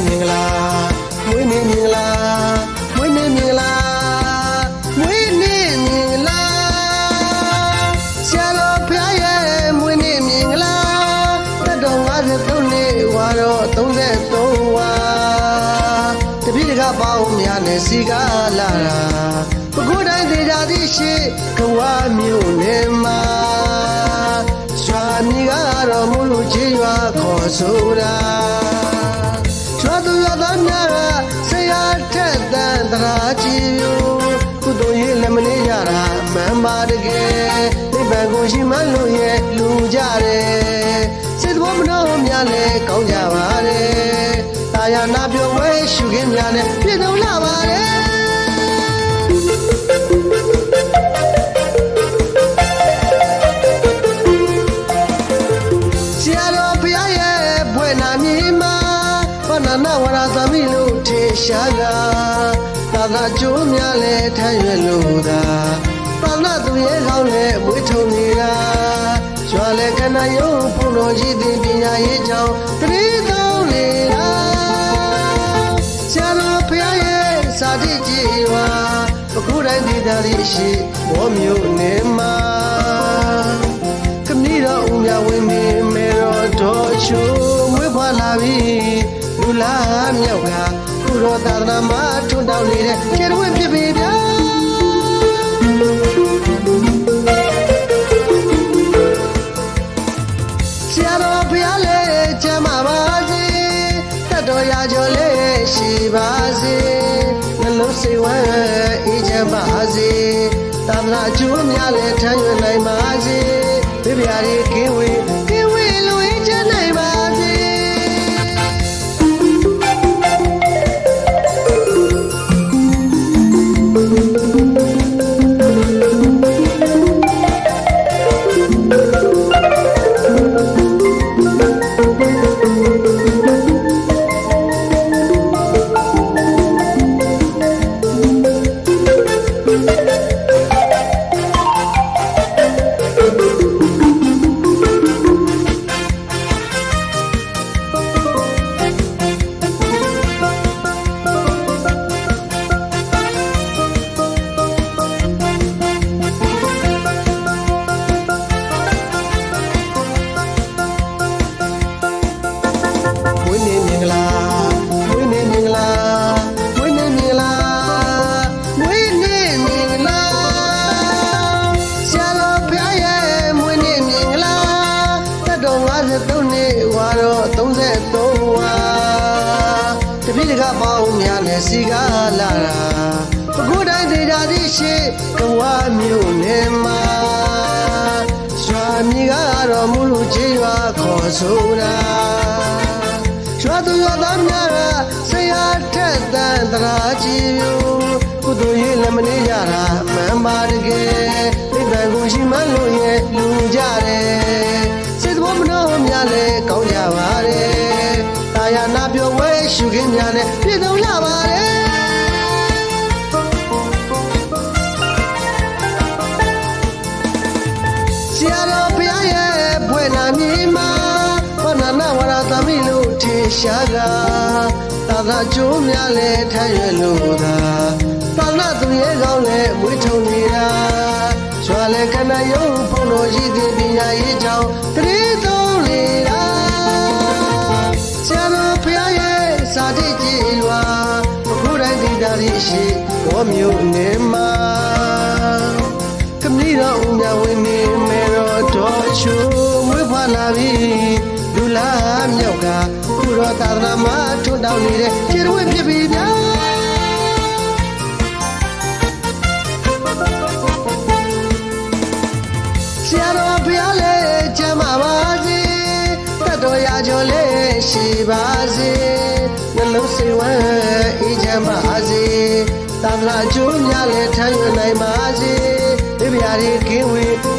မင်္ဂလာမွေးနေ့မင်္ဂလာမွေးနေ့မင်္ဂလာမွေးနေ့မင်္ဂလာဆရာတော်ဘုရားရဲ့မွေးနေ့မင်္ဂလာတက်တော်53နှစ်ဝါတော့33ဝါတပိဋကပေါင်းများနဲ့စီကားလာတာဘုရားတိုင်းသေးကြသည့်ရှိကဝမြို့နယ်မှာရွာမြေကတော့မူလူချေရွာခေါ်ဆိုတာရွာသူရွာသားများကဆရာထက်တန်တရာကြည်ယူကုသိုလ်ရေးလည်းမနေကြတာမှန်ပါတကယ်နိဗ္ဗာန်ကိုရှိမှလို့ရဲ့လူကြတယ်စိတ်တော်မနှောများလည်းကောင်းကြပါတယ်တာယာနာပြောဝဲရှုခင်းများနဲ့ပြည့်စုံလာပါတယ်နာဝရသမီးလို့ထေရှာကသာသာကျိုးများလဲထမ်းရွယ်လို့သာသာနာသူရဲ့ကောင်းလဲမွေးထုံနေတာရွာလဲကနယုံဘုံတော်ရှိသည်ပညာရေးကြောင့်တတိသုံးနေတာဆရာတော်ဘုရားရဲ့စာတိကြည်ရွာပခုတိုင်းဒေသသည်ရှိဘောမျိုးနေမှာခမီးတော်ဦးမြဝင်းနေမေတော်တော်ချိုးမွေးဖွားလာပြီလူလာမြောက်ကကုတော်သာသနာမှာထွန်းတောင်းနေတဲ့ကျေတော်ဖြစ်ပေဗျာဆရာတော်ဘုရားလေးကျမ်းပါပါစေတတ်တော်ရာကျော်လေးရှိပါစေနှလုံးစိတ်ဝမ်းအေးချမ်းပါစေသာသနာအကျိုးများလည်းထမ်းရွက်နိုင်ပါစေဘိဗျာတွေကင်းဝေးလူအေးချမ်းနိုင်ပါစေ33ဝါတပိဋကပေါင်းများနဲ့စီကားလာတာဘုရားတိုင်းသေးကြသည့်ရှိကဝမြို့နယ်မှာရွာမြေကတော့မူလူချေရွာခေါ်ဆိုတာရွာသူရွာသားများကဆရာထက်တန်တရာကြည်ယူကုသိုလ်ရေးလည်းမနေကြတာမှန်ပါတကယ်နိဗ္ဗာန်ကိုရှိမှလို့ရဲ့လူကြတယ်စိတ်တော်မနှောများလည်းကောင်းကြပါတယ်တာယာနာပြောဝဲရှုခင်းများနဲ့ပြည့်စုံလာပါတယ်ဆရာတော်ဘုရားရဲ့ဘွဲ့နာမြေမှာဘာနာဝရသမီးလို့ထေရှာကသာသာကျိုးများလည်းထမ်းရွယ်လို့သာသာနာသူရဲ့ကောင်းလည်းမွေးထုံနေတာရွာလဲကနယုံဘုံတော်ရှိသည်ပညာရေးကြောင့်တတိသုံးနေတာဆရာတော်ဘုရားရဲ့စာတိကြည်ရွာဘုရားတိုင်းဒေသသည်ရှိဘောမျိုးနေမှာခမီးတော်ဦးမြဝင်းနေမေတော်တော်ချိုးမွေးဖွားလာပြီလူလာမြောက်ကကုတော်သာသနာမှာထွန်းတောင်းနေတဲ့ကျေတော်ဖြစ်ပြီဗျာဆရာတော်ဘုရားလေးကျမ်းပါပါစေတတ်တော်ရာကျော်လေးရှိပါစေနှလုံးစိတ်ဝမ်းအေးချမ်းပါစေသာသနာအကျိုးများလည်းထမ်းရွက်နိုင်ပါစေဘိဗျာတွေကင်းဝေး